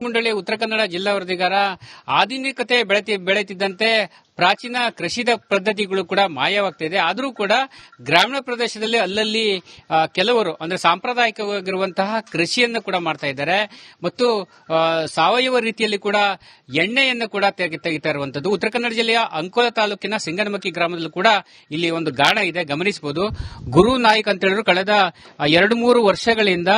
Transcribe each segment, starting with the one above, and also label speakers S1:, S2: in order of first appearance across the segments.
S1: ಮುಂಡಳಿ ಉತ್ತರ ಕನ್ನಡ ಜಿಲ್ಲಾ ವರದಿಗಾರ. ಆಧುನಿಕತೆ ಬೆಳೆತಿದ್ದಂತೆ ಪ್ರಾಚೀನ ಕೃಷಿ ಪದ್ಧತಿಗಳು ಕೂಡ ಮಾಯವಾಗ್ತಿದೆ. ಆದರೂ ಕೂಡ ಗ್ರಾಮೀಣ ಪ್ರದೇಶದಲ್ಲಿ ಅಲ್ಲಲ್ಲಿ ಕೆಲವರು ಅಂದ್ರೆ ಸಾಂಪ್ರದಾಯಿಕವಾಗಿರುವಂತಹ ಕೃಷಿಯನ್ನು ಕೂಡ ಮಾಡ್ತಾ ಇದ್ದಾರೆ ಮತ್ತು ಸಾವಯವ ರೀತಿಯಲ್ಲಿ ಕೂಡ ಎಣ್ಣೆಯನ್ನು ಕೂಡ ತೆಗಿತಾ ಇರುವಂತದ್ದು. ಉತ್ತರ ಕನ್ನಡ ಜಿಲ್ಲೆಯ ಅಂಕೋಲ ತಾಲೂಕಿನ ಸಿಂಗನಮಕ್ಕಿ ಗ್ರಾಮದಲ್ಲೂ ಕೂಡ ಇಲ್ಲಿ ಒಂದು ಗಾಣ ಇದೆ, ಗಮನಿಸಬಹುದು. ಗುರು ನಾಯ್ಕ್ ಅಂತ ಹೇಳಿದ್ರು ಕಳೆದ 2-3 ವರ್ಷಗಳಿಂದ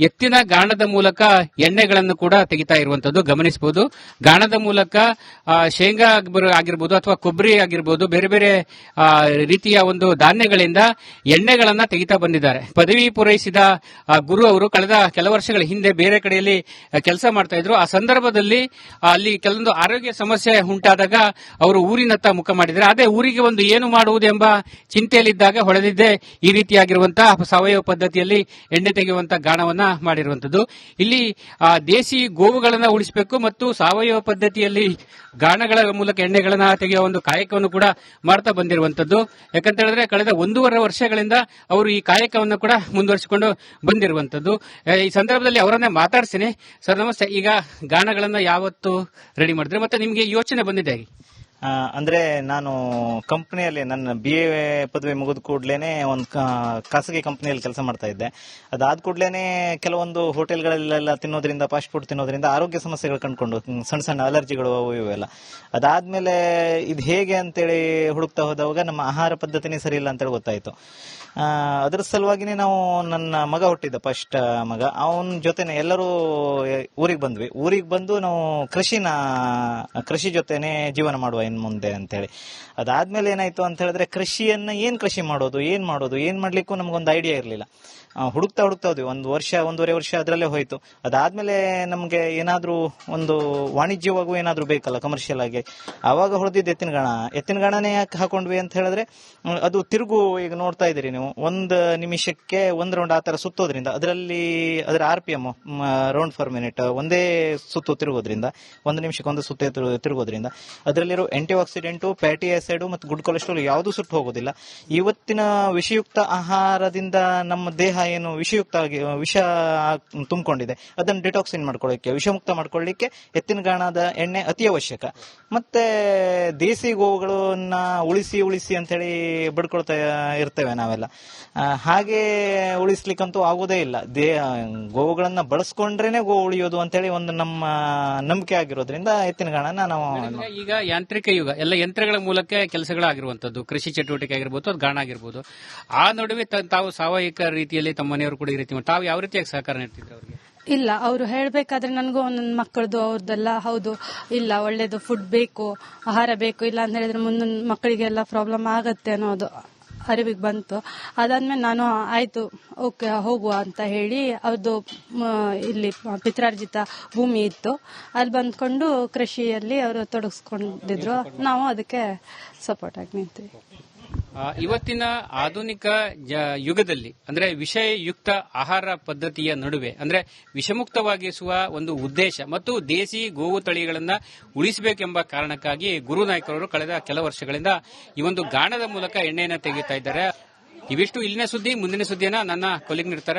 S1: ಎತ್ತಿನ ಗಾಣದ ಮೂಲಕ ಎಣ್ಣೆಗಳನ್ನು ಕೂಡ ತೆಗಿತಾ ಇರುವಂತದ್ದು ಗಮನಿಸಬಹುದು. ಗಾಣದ ಮೂಲಕ ಶೇಂಗಾ ಆಗಿರ್ಬೋದು ಅಥವಾ ಕೊಬ್ಬರಿ ಆಗಿರ್ಬೋದು, ಬೇರೆ ಬೇರೆ ರೀತಿಯ ಒಂದು ಧಾನ್ಯಗಳಿಂದ ಎಣ್ಣೆಗಳನ್ನ ತೆಗಿತಾ ಬಂದಿದ್ದಾರೆ. ಪದವಿ ಪೂರೈಸಿದ ಗುರು ಅವರು ಕಳೆದ ಕೆಲ ವರ್ಷಗಳ ಹಿಂದೆ ಬೇರೆ ಕಡೆಯಲ್ಲಿ ಕೆಲಸ ಮಾಡ್ತಾ ಇದ್ರು. ಆ ಸಂದರ್ಭದಲ್ಲಿ ಅಲ್ಲಿ ಕೆಲವೊಂದು ಆರೋಗ್ಯ ಸಮಸ್ಯೆ ಉಂಟಾದಾಗ ಅವರು ಊರಿನತ್ತ ಮುಖ ಮಾಡಿದ್ದಾರೆ. ಅದೇ ಊರಿಗೆ ಒಂದು ಏನು ಮಾಡುವುದೆಂಬ ಚಿಂತೆಯಲ್ಲಿದ್ದಾಗ ಹೊಳೆದಿದ್ದೇ ಈ ರೀತಿಯಾಗಿರುವಂತಹ ಸಾವಯವ ಪದ್ಧತಿಯಲ್ಲಿ ಎಣ್ಣೆ ತೆಗೆಯುವಂತಹ ಗಾಣವನ್ನ ಮಾಡಿರುವಂತದ್ದು. ಇಲ್ಲಿ ದೇಸಿ ಗೋವುಗಳನ್ನ ಉಳಿಸಬೇಕು ಮತ್ತು ಸಾವಯವ ಪದ್ಧತಿಯಲ್ಲಿ ಗಾಣಗಳ ಮೂಲಕ ಎಣ್ಣೆಗಳನ್ನ ತೆಗೆಯುವ ಒಂದು ಕಾಯಕವನ್ನು ಕೂಡ ಮಾಡ್ತಾ ಬಂದಿರುವಂತದ್ದು. ಯಾಕಂತ ಹೇಳಿದ್ರೆ ಕಳೆದ 1.5 ವರ್ಷಗಳಿಂದ ಅವರು ಈ ಕಾಯಕವನ್ನು ಕೂಡ ಮುಂದುವರಿಸಿಕೊಂಡು ಬಂದಿರುವಂತದ್ದು. ಈ ಸಂದರ್ಭದಲ್ಲಿ ಅವರನ್ನೇ ಮಾತಾಡ್ತೀನಿ. ಸರ್ ನಮಸ್ತೆ. ಈಗ ಗಾಣಗಳನ್ನ ಯಾವತ್ತು ರೆಡಿ ಮಾಡಿದ್ರೆ ಮತ್ತೆ ನಿಮ್ಗೆ ಯೋಚನೆ ಬಂದಿದೆ?
S2: ಅಂದ್ರೆ ನಾನು ಕಂಪನಿಯಲ್ಲಿ ನನ್ನ BA ಪದವಿ ಮುಗಿದ ಕೂಡ್ಲೇನೆ ಒಂದು ಖಾಸಗಿ ಕಂಪನಿಯಲ್ಲಿ ಕೆಲಸ ಮಾಡ್ತಾ ಇದ್ದೆ. ಅದಾದ ಕೂಡ್ಲೇನೆ ಕೆಲವೊಂದು ಹೋಟೆಲ್ಗಳಲ್ಲೆಲ್ಲ ತಿನ್ನೋದ್ರಿಂದ, ಫಾಸ್ಟ್ ಫುಡ್ ತಿನ್ನೋದ್ರಿಂದ ಆರೋಗ್ಯ ಸಮಸ್ಯೆಗಳು ಕಂಡುಕೊಂಡು ಸಣ್ಣ ಸಣ್ಣ ಅಲರ್ಜಿಗಳು ಅವು ಇವೆಲ್ಲ. ಅದಾದ್ಮೇಲೆ ಇದು ಹೇಗೆ ಅಂತೇಳಿ ಹುಡುಕ್ತಾ ಹೋದವಾಗ ನಮ್ಮ ಆಹಾರ ಪದ್ಧತಿನೇ ಸರಿ ಇಲ್ಲ ಅಂತೇಳಿ ಗೊತ್ತಾಯ್ತು. ಅದ್ರ ಸಲುವಾಗಿನೇ ನಾವು ನನ್ನ ಮಗ ಹುಟ್ಟಿದ್ದ ಫಸ್ಟ್ ಮಗ, ಅವನ ಜೊತೆನೆ ಎಲ್ಲರೂ ಊರಿಗೆ ಬಂದ್ವಿ. ಊರಿಗೆ ಬಂದು ನಾವು ಕೃಷಿ ಜೊತೆನೆ ಜೀವನ ಮಾಡುವ ಇನ್ ಮುಂದೆ ಅಂತೇಳಿ. ಅದಾದ್ಮೇಲೆ ಏನಾಯ್ತು ಅಂತ ಹೇಳಿದ್ರೆ ಕೃಷಿಯನ್ನ ಏನ್ ಕೃಷಿ ಮಾಡೋದು, ಏನ್ ಮಾಡ್ಲಿಕ್ಕೂ ನಮ್ಗೊಂದು ಐಡಿಯಾ ಇರ್ಲಿಲ್ಲ. ಹುಡುಕ್ತಾ ಹೋದ್ವಿ. 1.5 ವರ್ಷ ಅದರಲ್ಲೇ ಹೋಯ್ತು. ಅದಾದ್ಮೇಲೆ ನಮ್ಗೆ ಏನಾದ್ರೂ ಒಂದು ವಾಣಿಜ್ಯವಾಗೂ ಏನಾದ್ರೂ ಬೇಕಲ್ಲ ಕಮರ್ಷಿಯಲ್ ಆಗಿ. ಆವಾಗ ಹೊಡೆದಿದ್ದು ಎತ್ತಿನ ಗಾಣನೇ ಯಾಕೆ ಹಾಕೊಂಡ್ವಿ ಅಂತ ಹೇಳಿದ್ರೆ ಅದು ತಿರುಗು, ಈಗ ನೋಡ್ತಾ ಇದೀರಿ ನೀವು, 1 ನಿಮಿಷಕ್ಕೆ 1 ರೌಂಡ್ ಆತರ ಸುತ್ತೋದ್ರಿಂದ ಅದರ RPM ರೌಂಡ್ ಫರ್ ಮಿನಿಟ್ ಒಂದೇ ಸುತ್ತು ತಿರುಗೋದ್ರಿಂದ 1 ನಿಮಿಷಕ್ಕೆ 1 ಸುತ್ತ ತಿರುಗೋದ್ರಿಂದ ಅದರಲ್ಲಿರೋ ಆಂಟಿ ಆಕ್ಸಿಡೆಂಟು, ಫ್ಯಾಟಿ ಆಸಿಡ್ ಮತ್ತು ಗುಡ್ ಕೊಲೆಸ್ಟ್ರಾಲ್ ಯಾವುದು ಸುಟ್ಟು ಹೋಗೋದಿಲ್ಲ. ಇವತ್ತಿನ ವಿಷಯುಕ್ತ ಆಹಾರದಿಂದ ನಮ್ಮ ದೇಹ ಏನು ವಿಷ ತುಂಬಿಕೊಂಡಿದೆ ಅದನ್ನು ಡಿಟಾಕ್ಸಿನ್ ಮಾಡ್ಕೊಳ್ಳಿಕ್ಕೆ, ವಿಷಮುಕ್ತ ಮಾಡ್ಕೊಳ್ಳಿಕ್ಕೆ ಎತ್ತಿನ ಗಾಣದ ಎಣ್ಣೆ ಅತಿ ಅವಶ್ಯಕ. ಮತ್ತೆ ದೇಸಿ ಗೋವುಗಳನ್ನ ಉಳಿಸಿ ಅಂತ ಹೇಳಿ ಬಡ್ಕೊಳ್ತಾ ಇರ್ತೇವೆ ನಾವೆಲ್ಲ. ಹಾಗೆ ಉಳಿಸ್ಲಿಕ್ಕಂತೂ ಆಗೋದೇ ಇಲ್ಲ. ಗೋವುಗಳನ್ನ ಬಳಸ್ಕೊಂಡ್ರೇನೆ ಗೋ ಉಳಿಯೋದು ಅಂತೇಳಿ ಒಂದು ನಮ್ಮ ನಂಬಿಕೆ ಆಗಿರೋದ್ರಿಂದ ಎತ್ತಿನ ಗಾಣನ ನಾವು.
S1: ಈಗ ಯಾಂತ್ರಿಕ ಯುಗ, ಎಲ್ಲ ಯಂತ್ರಗಳ ಮೂಲಕ ಕೆಲಸಗಳಾಗಿರುವಂತದ್ದು, ಕೃಷಿ ಚಟುವಟಿಕೆ ಆಗಿರ್ಬೋದು, ಅದು ಗಾಣ ಆಗಿರ್ಬೋದು. ಆ ನಡುವೆ ತಾವು ಸಾವಯವಿಕ ರೀತಿಯಲ್ಲಿ ತಮ್ಮ ಮನೆಯವರು ಕೂಡ ಈ ರೀತಿ ತಾವು ಯಾವ ರೀತಿಯಾಗಿ ಸಹಕಾರ ನೀಡ್ತಿದ್ರು ಅವ್ರಿಗೆ?
S3: ಇಲ್ಲ, ಅವರು ಹೇಳಬೇಕಾದ್ರೆ ನನಗೂ ನನ್ನ ಮಕ್ಕಳದು ಅವ್ರದ್ದೆಲ್ಲ ಹೌದು, ಇಲ್ಲ ಒಳ್ಳೇದು ಫುಡ್ ಬೇಕು, ಆಹಾರ ಬೇಕು, ಇಲ್ಲ ಅಂತ ಹೇಳಿದ್ರೆ ಮುಂದಿನ ಮಕ್ಕಳಿಗೆಲ್ಲ ಪ್ರಾಬ್ಲಮ್ ಆಗತ್ತೆ ಅನ್ನೋದು ಅರಿವಿಗೆ ಬಂತು. ಅದಾದ್ಮೇಲೆ ನಾನು ಆಯ್ತು ಓಕೆ ಹೋಗುವ ಅಂತ ಹೇಳಿ, ಅವ್ರದ್ದು ಇಲ್ಲಿ ಪಿತ್ರಾರ್ಜಿತ ಭೂಮಿ ಇತ್ತು, ಅಲ್ಲಿ ಬಂದ್ಕೊಂಡು ಕೃಷಿಯಲ್ಲಿ ಅವರು ತೊಡಗಿಸ್ಕೊಂಡಿದ್ರು. ನಾವು ಅದಕ್ಕೆ ಸಪೋರ್ಟ್ ಆಗಿ ನಿಂತೀವಿ.
S1: ಇವತ್ತಿನ ಆಧುನಿಕ ಯುಗದಲ್ಲಿ ಅಂದ್ರೆ ವಿಷಯುಕ್ತ ಆಹಾರ ಪದ್ಧತಿಯ ನಡುವೆ ಅಂದ್ರೆ ವಿಷಮುಕ್ತವಾಗಿಸುವ ಒಂದು ಉದ್ದೇಶ ಮತ್ತು ದೇಸಿ ಗೋವು ತಳಿಗಳನ್ನ ಉಳಿಸಬೇಕೆಂಬ ಕಾರಣಕ್ಕಾಗಿ ಗುರು ನಾಯ್ಕ್ ಅವರು ಕಳೆದ ಕೆಲ ವರ್ಷಗಳಿಂದ ಈ ಒಂದು ಗಾಣದ ಮೂಲಕ ಎಣ್ಣೆಯನ್ನು ತೆಗೆಯುತ್ತಾ ಇದ್ದಾರೆ. ಇವಿಷ್ಟು ಇಲ್ಲಿನ ಸುದ್ದಿ. ಮುಂದಿನ ಸುದ್ದಿಯನ್ನ ನನ್ನ ಕೊಲಿಗ್ ನೀಡ್ತಾರೆ.